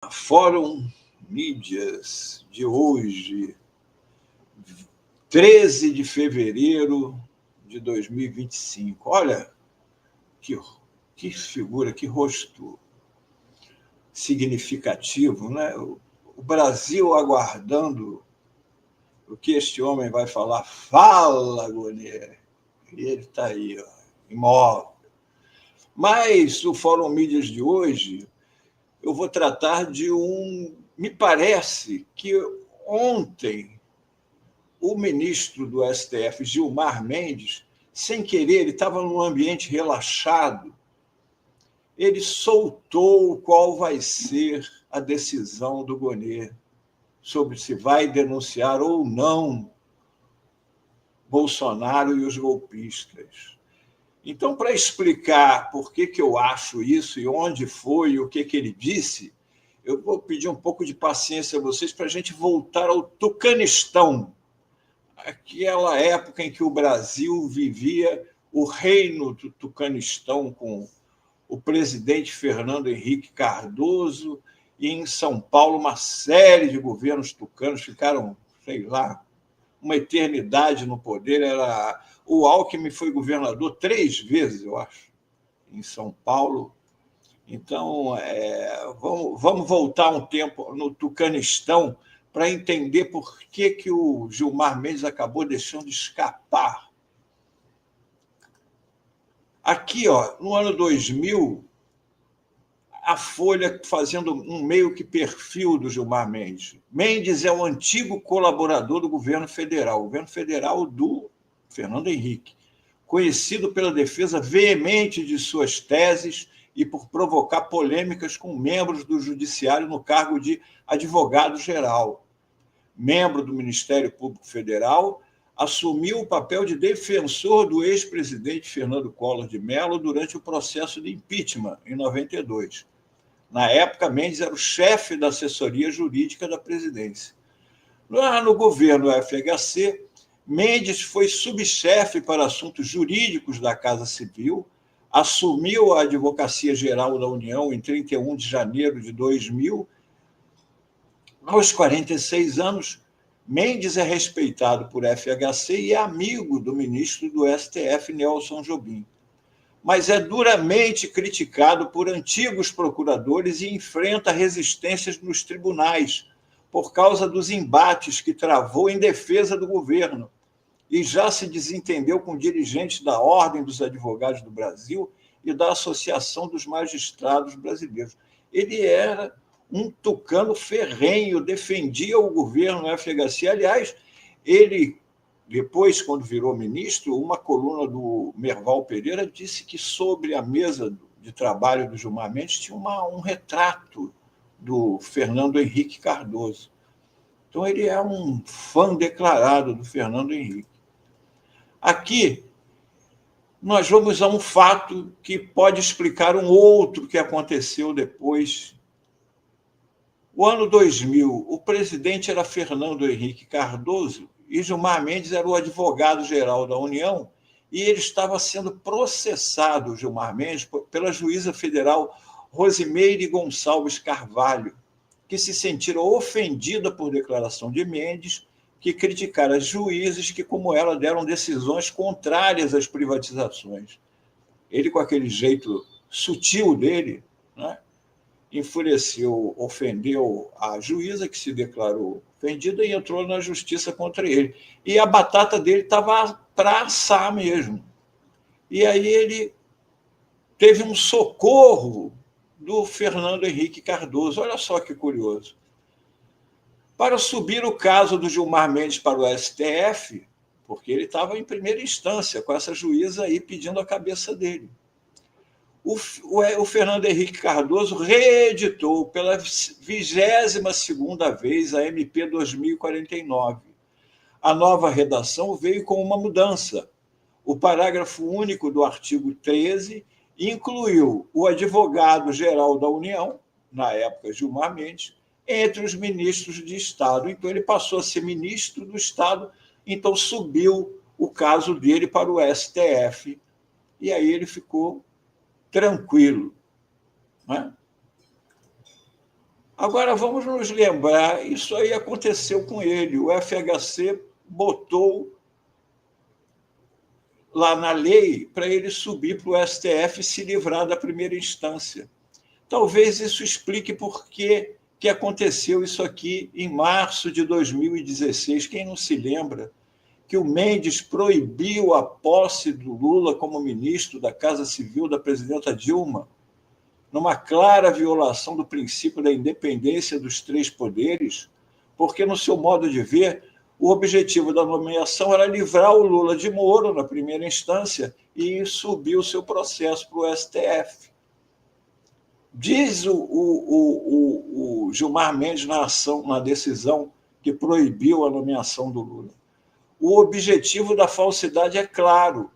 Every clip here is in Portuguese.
Fórum Mídias de hoje, 13 de fevereiro de 2025. Olha, que figura, que rosto significativo, né? O Brasil aguardando o que este homem vai falar. Fala, Gonier! E ele está aí, ó, imóvel. Mas o Fórum Mídias de hoje, eu vou tratar de Me parece que ontem o ministro do STF, Gilmar Mendes, sem querer, ele estava num ambiente relaxado, ele soltou qual vai ser a decisão do Gonier sobre se vai denunciar ou não Bolsonaro e os golpistas. Então, para explicar por que eu acho isso e onde foi, o que ele disse, eu vou pedir um pouco de paciência a vocês para a gente voltar ao Tucanistão, aquela época em que o Brasil vivia o reino do Tucanistão com o presidente Fernando Henrique Cardoso, e em São Paulo uma série de governos tucanos ficaram, sei lá, uma eternidade no poder. O Alckmin foi governador 3 vezes, eu acho, em São Paulo. Então, vamos voltar um tempo no Tucanistão para entender por que o Gilmar Mendes acabou deixando escapar. Aqui, ó, no ano 2000, a Folha fazendo um meio que perfil do Gilmar Mendes. Mendes é um antigo colaborador do governo federal do Fernando Henrique, conhecido pela defesa veemente de suas teses e por provocar polêmicas com membros do Judiciário no cargo de advogado-geral. Membro do Ministério Público Federal, assumiu o papel de defensor do ex-presidente Fernando Collor de Mello durante o processo de impeachment, em 92. Na época, Mendes era o chefe da assessoria jurídica da presidência. No governo FHC, Mendes foi subchefe para assuntos jurídicos da Casa Civil, assumiu a Advocacia Geral da União em 31 de janeiro de 2000. Aos 46 anos, Mendes é respeitado por FHC e é amigo do ministro do STF, Nelson Jobim, mas é duramente criticado por antigos procuradores e enfrenta resistências nos tribunais por causa dos embates que travou em defesa do governo e já se desentendeu com dirigentes da Ordem dos Advogados do Brasil e da Associação dos Magistrados Brasileiros. Ele era um tucano ferrenho, defendia o governo FHC. Aliás, ele, depois, quando virou ministro, uma coluna do Merval Pereira disse que sobre a mesa de trabalho do Gilmar Mendes tinha um retrato do Fernando Henrique Cardoso. Então, ele é um fã declarado do Fernando Henrique. Aqui, nós vamos a um fato que pode explicar um outro que aconteceu depois. O ano 2000, o presidente era Fernando Henrique Cardoso e Gilmar Mendes era o advogado-geral da União, e ele estava sendo processado, Gilmar Mendes, pela juíza federal Rosimeire Gonçalves Carvalho, que se sentiram ofendida por declaração de Mendes, que criticaram juízes que, como ela, deram decisões contrárias às privatizações. Ele, com aquele jeito sutil dele, né, enfureceu, ofendeu a juíza, que se declarou ofendida, e entrou na justiça contra ele. E a batata dele estava para assar mesmo. E aí ele teve um socorro do Fernando Henrique Cardoso. Olha só que curioso. Para subir o caso do Gilmar Mendes para o STF, porque ele estava em primeira instância com essa juíza aí pedindo a cabeça dele. O Fernando Henrique Cardoso reeditou pela 22ª vez a MP 2049. A nova redação veio com uma mudança. O parágrafo único do artigo 13 incluiu o advogado-geral da União, na época Gilmar Mendes, entre os ministros de Estado. Então, ele passou a ser ministro do Estado, então subiu o caso dele para o STF, e aí ele ficou tranquilo. Não é? Agora, vamos nos lembrar, isso aí aconteceu com ele. O FHC botou lá na lei para ele subir para o STF e se livrar da primeira instância. Talvez isso explique por que aconteceu isso aqui em março de 2016. Quem não se lembra que o Mendes proibiu a posse do Lula como ministro da Casa Civil da presidenta Dilma, numa clara violação do princípio da independência dos três poderes, porque, no seu modo de ver, o objetivo da nomeação era livrar o Lula de Moro na primeira instância e subir o seu processo para o STF. Diz o Gilmar Mendes na decisão que proibiu a nomeação do Lula. O objetivo da falsidade é claro: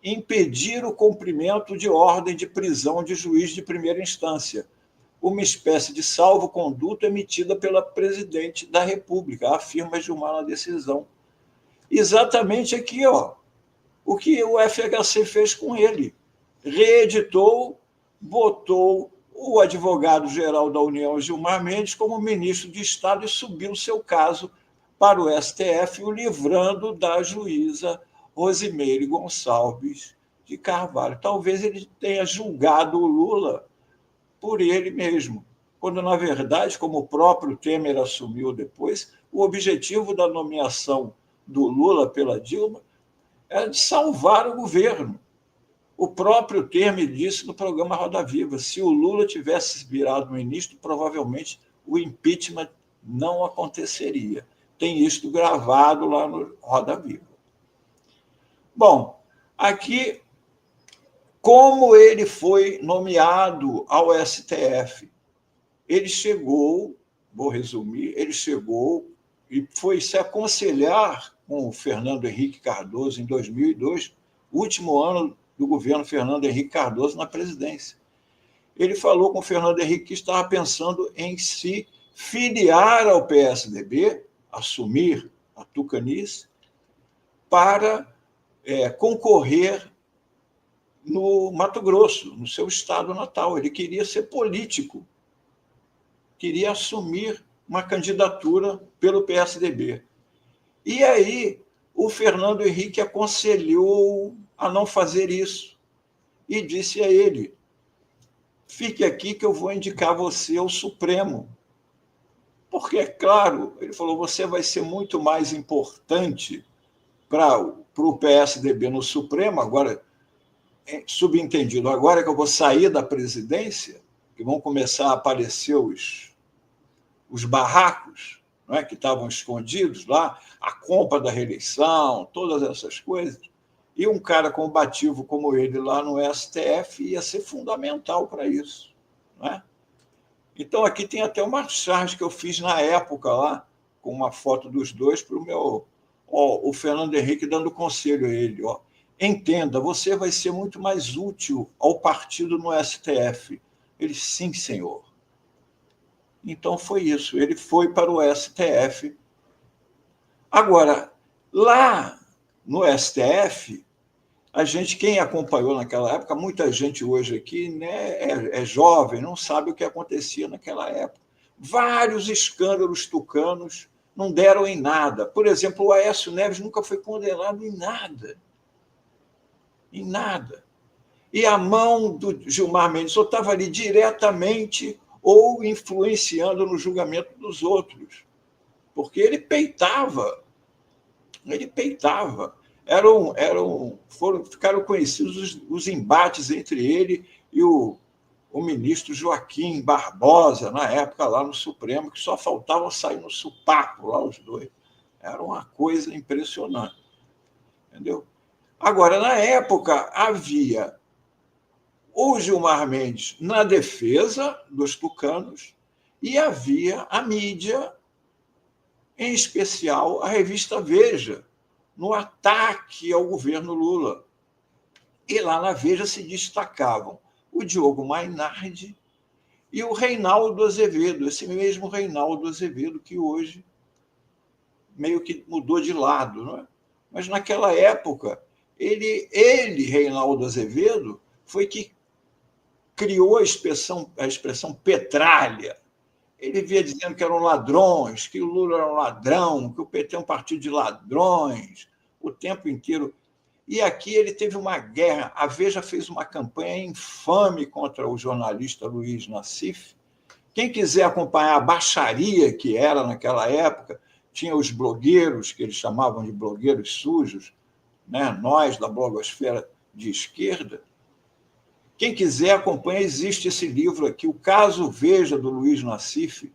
impedir o cumprimento de ordem de prisão de juiz de primeira instância, uma espécie de salvo-conduto emitida pela presidente da República, afirma Gilmar na decisão. Exatamente aqui, o que o FHC fez com ele. Reeditou, botou o advogado-geral da União, Gilmar Mendes, como ministro de Estado e subiu seu caso para o STF, o livrando da juíza Rosimeire Gonçalves de Carvalho. Talvez ele tenha julgado o Lula por ele mesmo, quando, na verdade, como o próprio Temer assumiu depois, o objetivo da nomeação do Lula pela Dilma era de salvar o governo. O próprio Temer disse no programa Roda Viva: se o Lula tivesse virado ministro, provavelmente o impeachment não aconteceria. Tem isto gravado lá no Roda Viva. Bom, aqui, como ele foi nomeado ao STF? Ele chegou, vou resumir, ele chegou e foi se aconselhar com o Fernando Henrique Cardoso em 2002, último ano do governo Fernando Henrique Cardoso na presidência. Ele falou com o Fernando Henrique que estava pensando em se filiar ao PSDB, assumir a tucanice, para concorrer no Mato Grosso, no seu estado natal. Ele queria ser político, queria assumir uma candidatura pelo PSDB. E aí o Fernando Henrique aconselhou a não fazer isso e disse a ele: fique aqui que eu vou indicar você ao Supremo. Porque, é claro, ele falou, você vai ser muito mais importante para o PSDB no Supremo, agora, subentendido, agora que eu vou sair da presidência, que vão começar a aparecer os barracos, não é, que estavam escondidos lá, a compra da reeleição, todas essas coisas, e um cara combativo como ele lá no STF ia ser fundamental para isso, não é? Então, aqui tem até uma charge que eu fiz na época lá, com uma foto dos dois, para o Fernando Henrique dando conselho a ele. Entenda, você vai ser muito mais útil ao partido no STF. Ele, sim, senhor. Então, foi isso. Ele foi para o STF. Agora, lá no STF, a gente, quem acompanhou naquela época, muita gente hoje aqui, né, é jovem, não sabe o que acontecia naquela época. Vários escândalos tucanos não deram em nada. Por exemplo, o Aécio Neves nunca foi condenado em nada. Em nada. E a mão do Gilmar Mendes ou estava ali diretamente ou influenciando no julgamento dos outros. Porque ele peitava. Ele peitava. Ficaram conhecidos os embates entre ele e o ministro Joaquim Barbosa, na época, lá no Supremo, que só faltavam sair no supapo lá os dois. Era uma coisa impressionante. Entendeu? Agora, na época, havia o Gilmar Mendes na defesa dos tucanos e havia a mídia, em especial a revista Veja, no ataque ao governo Lula. E lá na Veja se destacavam o Diogo Mainardi e o Reinaldo Azevedo, esse mesmo Reinaldo Azevedo que hoje meio que mudou de lado, não é? Mas naquela época, ele Reinaldo Azevedo, foi que criou a expressão petralha, Ele via dizendo que eram ladrões, que o Lula era um ladrão, que o PT é um partido de ladrões, o tempo inteiro. E aqui ele teve uma guerra. A Veja fez uma campanha infame contra o jornalista Luiz Nassif. Quem quiser acompanhar a baixaria que era naquela época, tinha os blogueiros, que eles chamavam de blogueiros sujos, né? Nós, da blogosfera de esquerda. Quem quiser acompanha, existe esse livro aqui, O Caso Veja, do Luiz Nassif,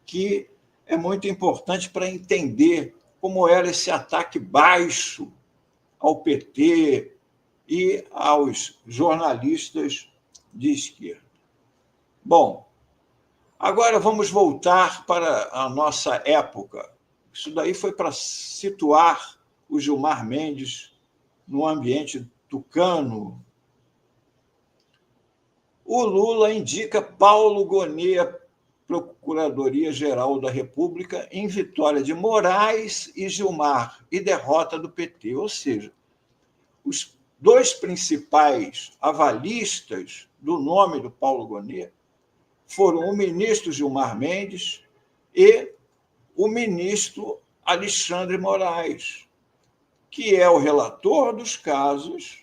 que é muito importante para entender como era esse ataque baixo ao PT e aos jornalistas de esquerda. Bom, agora vamos voltar para a nossa época. Isso daí foi para situar o Gilmar Mendes no ambiente tucano. O Lula indica Paulo Gonet à Procuradoria-Geral da República em vitória de Moraes e Gilmar e derrota do PT. Ou seja, os dois principais avalistas do nome do Paulo Gonet foram o ministro Gilmar Mendes e o ministro Alexandre Moraes, que é o relator dos casos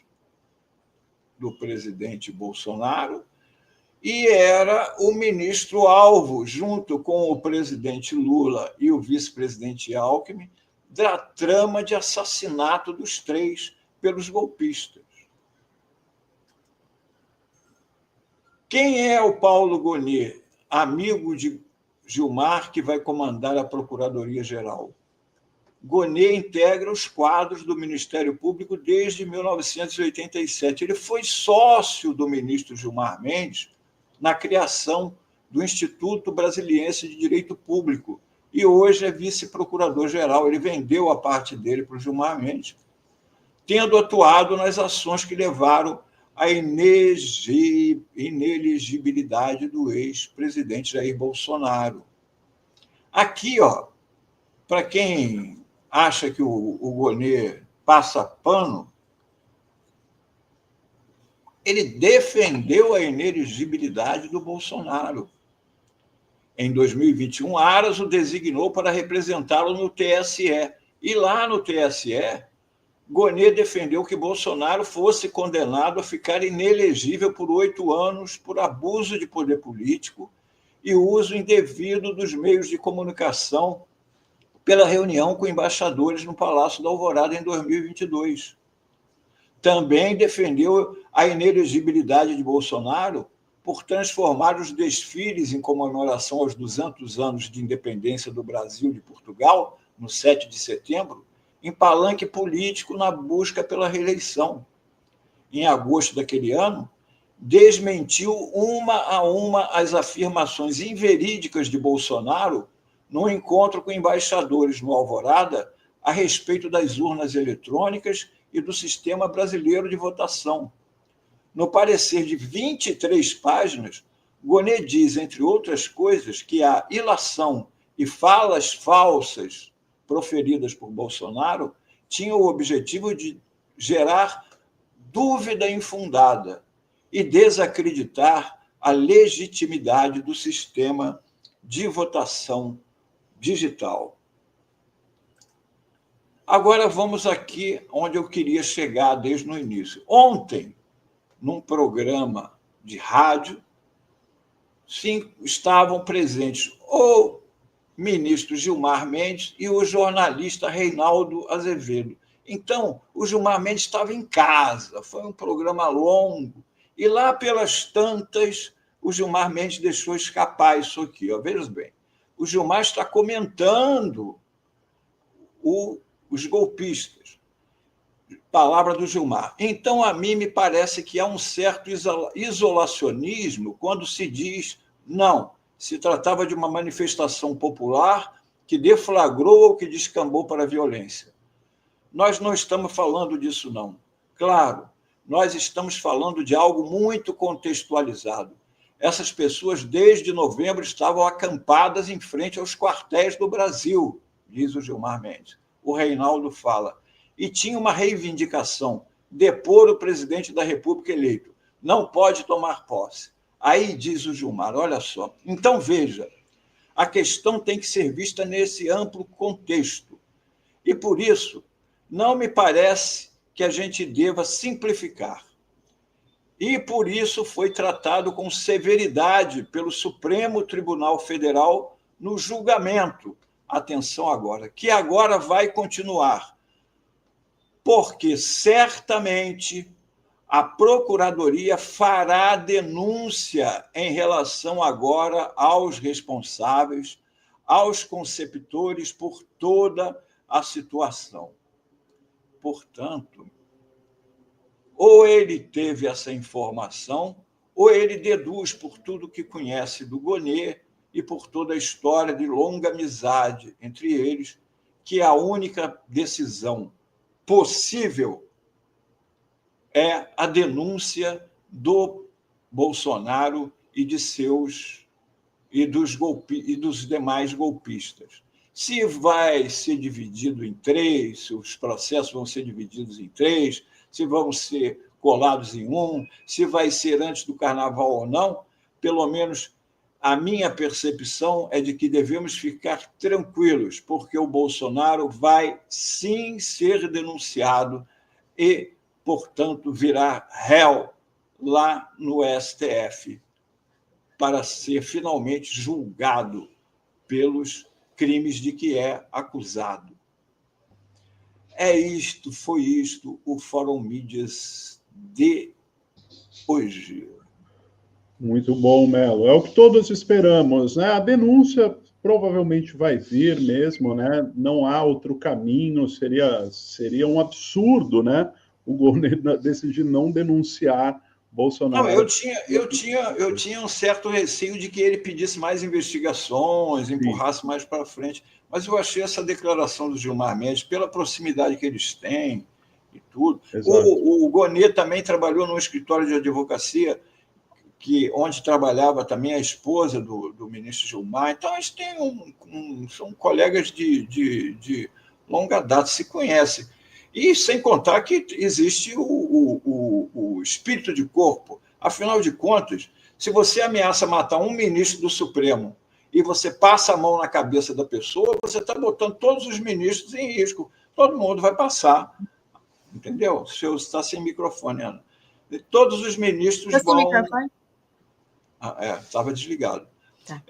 do presidente Bolsonaro e era o ministro-alvo, junto com o presidente Lula e o vice-presidente Alckmin, da trama de assassinato dos três pelos golpistas. Quem é o Paulo Gonet, amigo de Gilmar, que vai comandar a Procuradoria-Geral? Gonet integra os quadros do Ministério Público desde 1987. Ele foi sócio do ministro Gilmar Mendes na criação do Instituto Brasiliense de Direito Público e hoje é vice-procurador-geral. Ele vendeu a parte dele para o Gilmar Mendes, tendo atuado nas ações que levaram à inelegibilidade do ex-presidente Jair Bolsonaro. Aqui, para quem acha que o Gonet passa pano, ele defendeu a inelegibilidade do Bolsonaro. Em 2021, Aras o designou para representá-lo no TSE. E lá no TSE, Gonet defendeu que Bolsonaro fosse condenado a ficar inelegível por 8 anos por abuso de poder político e uso indevido dos meios de comunicação pela reunião com embaixadores no Palácio da Alvorada em 2022. Também defendeu a inelegibilidade de Bolsonaro por transformar os desfiles em comemoração aos 200 anos de independência do Brasil de Portugal, no 7 de setembro, em palanque político na busca pela reeleição. Em agosto daquele ano, desmentiu uma a uma as afirmações inverídicas de Bolsonaro num encontro com embaixadores no Alvorada a respeito das urnas eletrônicas e do sistema brasileiro de votação. No parecer de 23 páginas, Gonet diz, entre outras coisas, que a ilação e falas falsas proferidas por Bolsonaro tinham o objetivo de gerar dúvida infundada e desacreditar a legitimidade do sistema de votação digital. Agora vamos aqui onde eu queria chegar desde o início. Ontem, num programa de rádio, sim, estavam presentes o ministro Gilmar Mendes e o jornalista Reinaldo Azevedo. Então, o Gilmar Mendes estava em casa, foi um programa longo, e lá pelas tantas, o Gilmar Mendes deixou escapar isso aqui. Veja bem, o Gilmar está comentando os golpistas. Palavra do Gilmar. Então, a mim me parece que há um certo isolacionismo quando se diz não, se tratava de uma manifestação popular que deflagrou ou que descambou para a violência. Nós não estamos falando disso, não. Claro, nós estamos falando de algo muito contextualizado. Essas pessoas, desde novembro, estavam acampadas em frente aos quartéis do Brasil, diz o Gilmar Mendes. O Reinaldo fala. E tinha uma reivindicação, depor o presidente da República eleito. Não pode tomar posse. Aí diz o Gilmar, olha só, então veja, a questão tem que ser vista nesse amplo contexto. E, por isso, não me parece que a gente deva simplificar. E, por isso, foi tratado com severidade pelo Supremo Tribunal Federal no julgamento. Atenção agora, que agora vai continuar, porque certamente a Procuradoria fará denúncia em relação agora aos responsáveis, aos conceptores por toda a situação. Portanto, ou ele teve essa informação, ou ele deduz por tudo que conhece do Gonê e por toda a história de longa amizade entre eles, que a única decisão possível é a denúncia do Bolsonaro e de seus e dos demais golpistas. Se vai ser dividido em três, se os processos vão ser divididos em três, se vão ser colados em um, se vai ser antes do carnaval ou não, pelo menos a minha percepção é de que devemos ficar tranquilos, porque o Bolsonaro vai sim ser denunciado e, portanto, virá réu lá no STF para ser finalmente julgado pelos crimes de que é acusado. Foi isto o Fórum Mídias de hoje. Muito bom, Melo. É o que todos esperamos, né? A denúncia provavelmente vai vir mesmo, né? Não há outro caminho, seria um absurdo, né? O governo decidir não denunciar Bolsonaro. Não, eu tinha um certo receio de que ele pedisse mais investigações, empurrasse mais para frente, mas eu achei essa declaração do Gilmar Mendes, pela proximidade que eles têm e tudo. O Gonê também trabalhou num escritório de advocacia, onde trabalhava também a esposa do ministro Gilmar. Então, eles têm são colegas de longa data, se conhecem. E sem contar que existe o espírito de corpo. Afinal de contas, se você ameaça matar um ministro do Supremo e você passa a mão na cabeça da pessoa, você está botando todos os ministros em risco. Todo mundo vai passar. Entendeu? Você está sem microfone, Ana. E todos os ministros vão... Sem microfone? Estava desligado. Tá.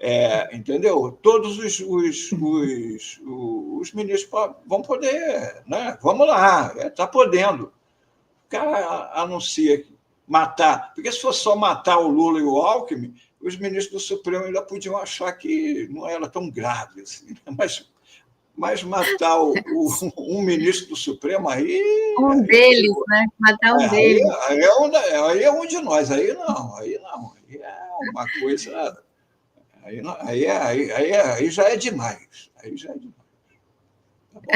Entendeu? Todos os ministros vão poder, né? Vamos lá, está podendo. O cara anuncia matar, porque se fosse só matar o Lula e o Alckmin, os ministros do Supremo ainda podiam achar que não era tão grave assim. Mas matar um ministro do Supremo aí... Um deles, né? Matar um deles. Aí é um de nós, aí não. Aí é uma coisa... Aí já é demais. Aí já é demais. Tá bom?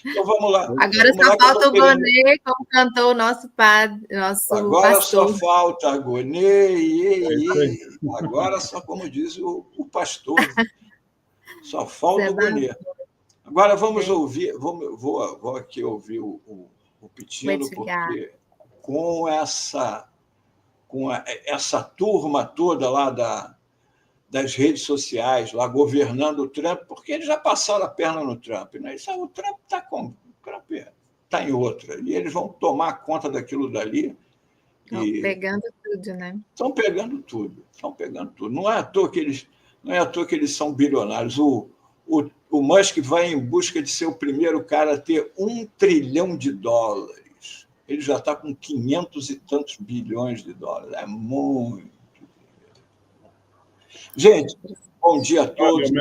Então vamos lá. Agora só falta o Gonê, como cantou o nosso padre, Agora pastor. só falta a Gonê, agora só, como diz o pastor, só falta o Gonê. Agora vamos ouvir, vou aqui ouvir o Pitino, porque com essa turma toda lá das redes sociais, lá governando o Trump, porque eles já passaram a perna no Trump, né? O Trump está em outra, e eles vão tomar conta daquilo dali. Estão pegando tudo, né? Estão pegando tudo. Não é à toa que eles são bilionários. O Musk vai em busca de ser o primeiro cara a ter $1 trilhão. Ele já está com 500 e tantos bilhões de dólares. É muito. Gente, bom dia a todos.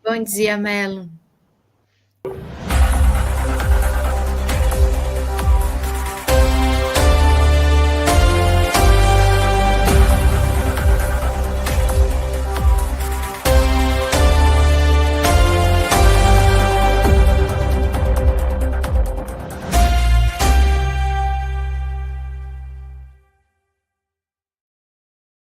Bom dia, Melo.